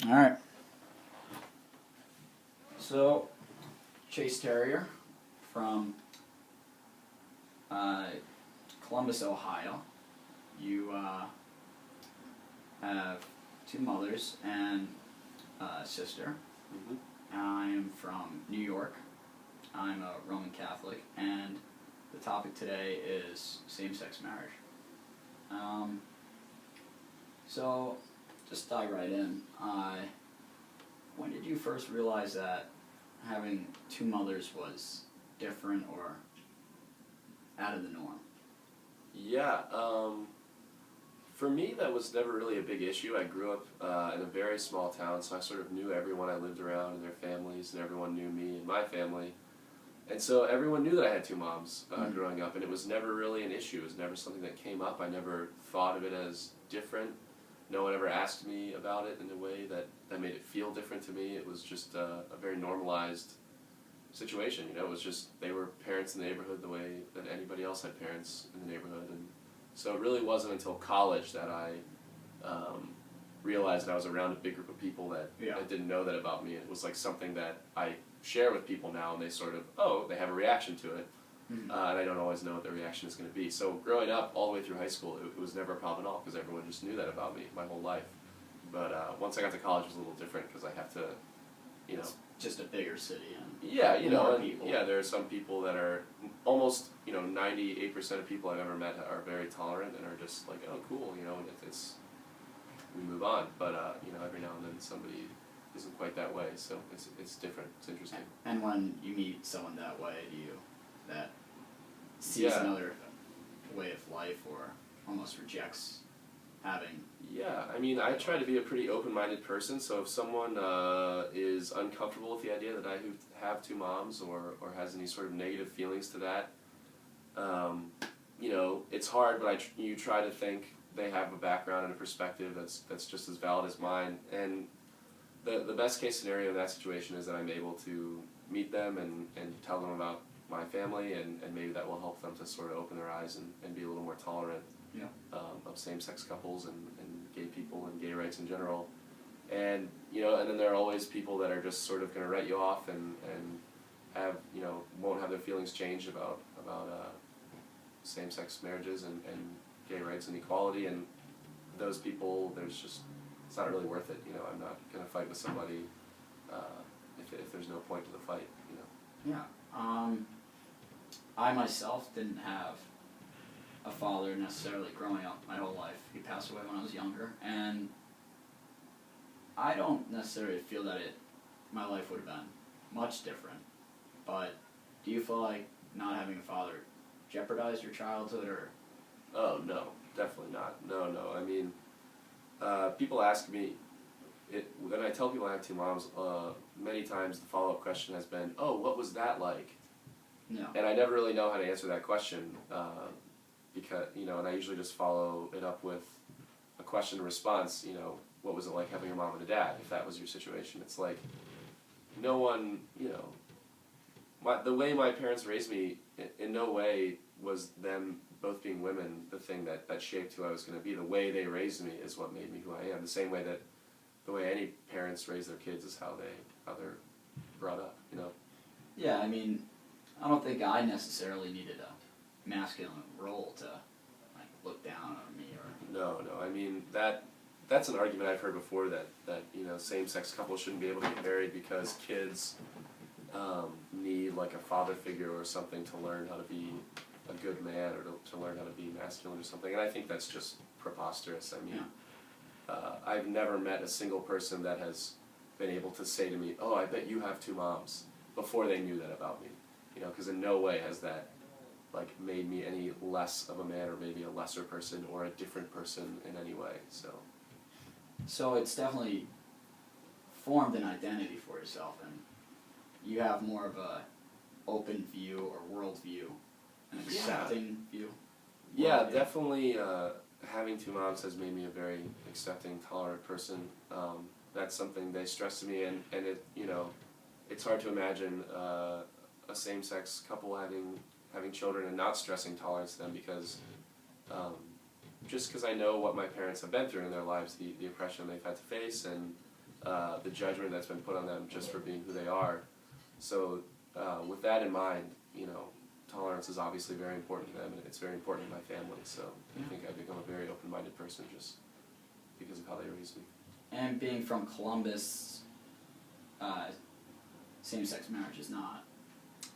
All right. So, Chase Terrier from Columbus, Ohio. You have two mothers and a sister. Mm-hmm. I'm from New York. I'm a Roman Catholic, and the topic today is same-sex marriage. So, just dive right in. When did you first realize that having two mothers was different or out of the norm? Yeah, for me that was never really a big issue. I grew up in a very small town, so I sort of knew everyone I lived around and their families, and everyone knew me and my family. And so everyone knew that I had two moms growing up, and it was never really an issue. It was never something that came up. I never thought of it as different. No one ever asked me about it in a way that made it feel different to me. It was just a very normalized situation. You know, it was just they were parents in the neighborhood the way that anybody else had parents in the neighborhood. And so it really wasn't until college that I realized that I was around a big group of people that didn't know that about me. It was like something that I share with people now, and they sort of, they have a reaction to it. And I don't always know what their reaction is going to be. So growing up all the way through high school, it was never a problem at all because everyone just knew that about me my whole life. But once I got to college, it was a little different because I have to, It's just a bigger city. And more people. Yeah, there are some people that are almost, 98% of people I've ever met are very tolerant and are just like, oh, cool, it's we move on. But every now and then somebody isn't quite that way, so it's different. It's interesting. And when you meet someone that way, that sees another way of life or almost rejects having... Yeah, I mean, I try to be a pretty open-minded person, so if someone is uncomfortable with the idea that I have two moms or has any sort of negative feelings to that, it's hard, but you try to think they have a background and a perspective that's just as valid as mine. And the best case scenario in that situation is that I'm able to meet them and tell them about my family, and maybe that will help them to sort of open their eyes and be a little more tolerant of same-sex couples and gay people and gay rights in general. And and then there are always people that are just sort of going to write you off and have won't have their feelings changed about same-sex marriages and gay rights and equality. And those people, it's not really worth it. I'm not going to fight with somebody if there's no point to the fight. Yeah. I myself didn't have a father necessarily growing up my whole life. He passed away when I was younger, and I don't necessarily feel that my life would have been much different. But do you feel like not having a father jeopardized your childhood, or? Oh, no, definitely not. No. I mean, people ask me, when I tell people I have two moms, many times the follow-up question has been, oh, what was that like? No. And I never really know how to answer that question, because, and I usually just follow it up with a question and response, what was it like having a mom and a dad, if that was your situation? It's like, no one, the way my parents raised me, in no way was them both being women the thing that shaped who I was going to be. The way they raised me is what made me who I am. The same way that the way any parents raise their kids is how they're brought up, Yeah, I mean, I don't think I necessarily needed a masculine role to look down on me or... No, I mean, that's an argument I've heard before that same-sex couples shouldn't be able to get married because kids need like a father figure or something to learn how to be a good man or to learn how to be masculine or something. And I think that's just preposterous. I mean, I've never met a single person that has been able to say to me, oh, I bet you have two moms, before they knew that about me. Because in no way has that made me any less of a man or maybe a lesser person or a different person in any way. So it's definitely formed an identity for yourself, and you have more of a open view or world view, an accepting view. Yeah, definitely. Having two moms has made me a very accepting, tolerant person. That's something they stress to me, and it it's hard to imagine a same-sex couple having children and not stressing tolerance to them because just because I know what my parents have been through in their lives, the oppression they've had to face, and the judgment that's been put on them just for being who they are. So with that in mind, tolerance is obviously very important to them, and it's very important to my family. So I think I've become a very open-minded person just because of how they raised me. And being from Columbus, same-sex marriage is not.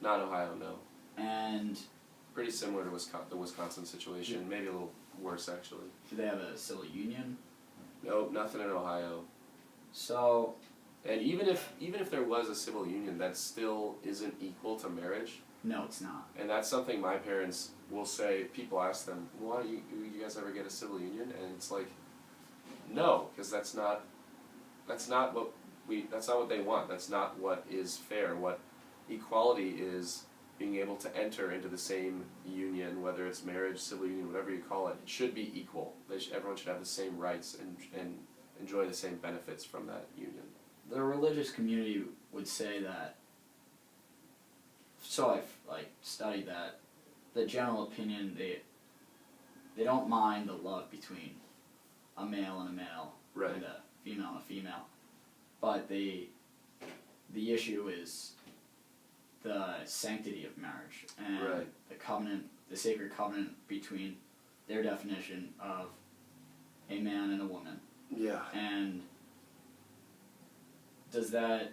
Not Ohio, no. And pretty similar to the Wisconsin situation, maybe a little worse actually. do they have a civil union? Nope, nothing in Ohio. So. And even if there was a civil union, that still isn't equal to marriage. No, it's not. And that's something my parents will say. People ask them, "Why do you guys ever get a civil union?" And it's like, no, because that's not what they want. That's not what is fair. What equality is, being able to enter into the same union, whether it's marriage, civil union, whatever you call it, it should be equal. Everyone should have the same rights and enjoy the same benefits from that union. The religious community would say that, so I've studied that, the general opinion, they don't mind the love between a male and a male, right, and a female and a female, but the issue is the sanctity of marriage and right, the covenant, the sacred covenant between their definition of a man and a woman. Yeah. And does that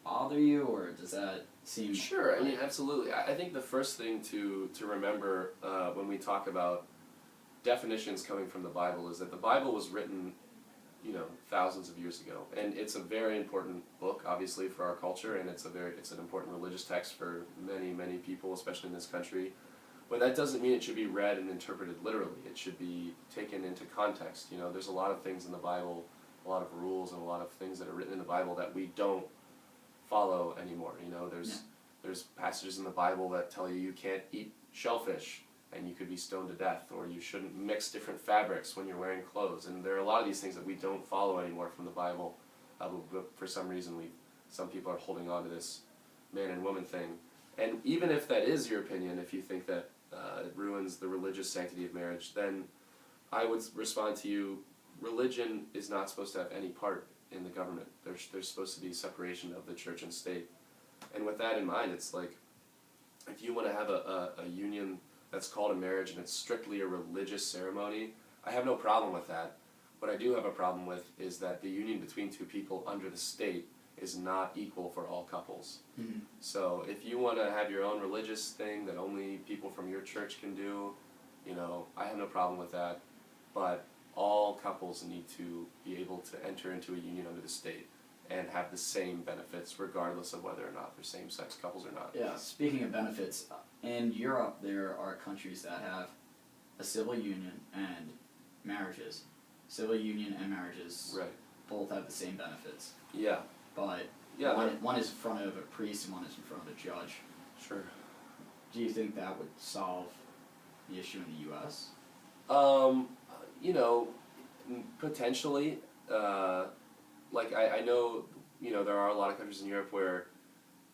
bother you, or does that seem... Sure, I mean, absolutely. I think the first thing to remember when we talk about definitions coming from the Bible is that the Bible was written, thousands of years ago, and it's a very important book, obviously, for our culture, and it's an important religious text for many, many people, especially in this country. But that doesn't mean it should be read and interpreted literally. It should be taken into context. There's a lot of things in the Bible, a lot of rules and a lot of things that are written in the Bible that we don't follow anymore. There's passages in the Bible that tell you can't eat shellfish and you could be stoned to death, or you shouldn't mix different fabrics when you're wearing clothes. And there are a lot of these things that we don't follow anymore from the Bible, but for some reason some people are holding on to this man and woman thing. And even if that is your opinion, if you think that it ruins the religious sanctity of marriage, then I would respond to you, religion is not supposed to have any part in the government. There's supposed to be separation of the church and state. And with that in mind, it's like, if you want to have a union that's called a marriage and it's strictly a religious ceremony, I have no problem with that. What I do have a problem with is that the union between two people under the state is not equal for all couples. Mm-hmm. So if you want to have your own religious thing that only people from your church can do, I have no problem with that. But all couples need to be able to enter into a union under the state and have the same benefits regardless of whether or not they're same-sex couples or not. Yeah, speaking of benefits, in Europe there are countries that have a civil union and marriages. Civil union and marriages right. both have the same benefits. Yeah. But one is in front of a priest and one is in front of a judge. Sure. Do you think that would solve the issue in the U.S.? Potentially. I know, there are a lot of countries in Europe where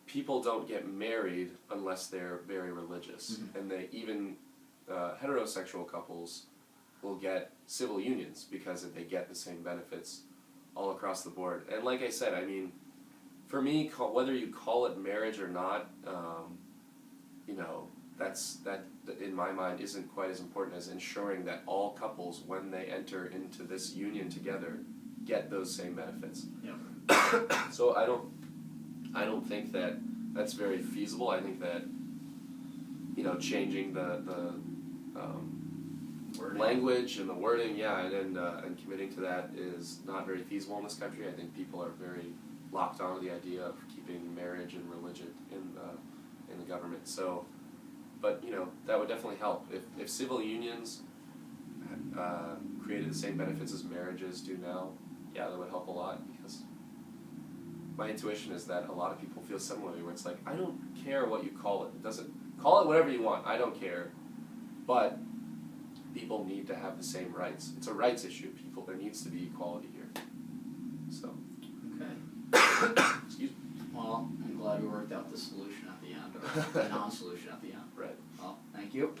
people don't get married unless they're very religious. Mm-hmm. And even heterosexual couples will get civil unions because they get the same benefits all across the board. And like I said, I mean, for me, whether you call it marriage or not, that in my mind isn't quite as important as ensuring that all couples, when they enter into this union together, get those same benefits. Yep. So I don't think that that's very feasible. I think that changing the language and the wording, and committing to that is not very feasible in this country. I think people are very locked onto the idea of keeping marriage and religion in the government. So, but that would definitely help if civil unions created the same benefits as marriages do now. Yeah, that would help a lot, because my intuition is that a lot of people feel similarly, where it's like, I don't care what you call it. Call it whatever you want. I don't care, but people need to have the same rights. It's a rights issue. There needs to be equality here. So. Okay. Excuse me. Well, I'm glad we worked out the solution at the end, or the non-solution at the end. Right. Well, thank you.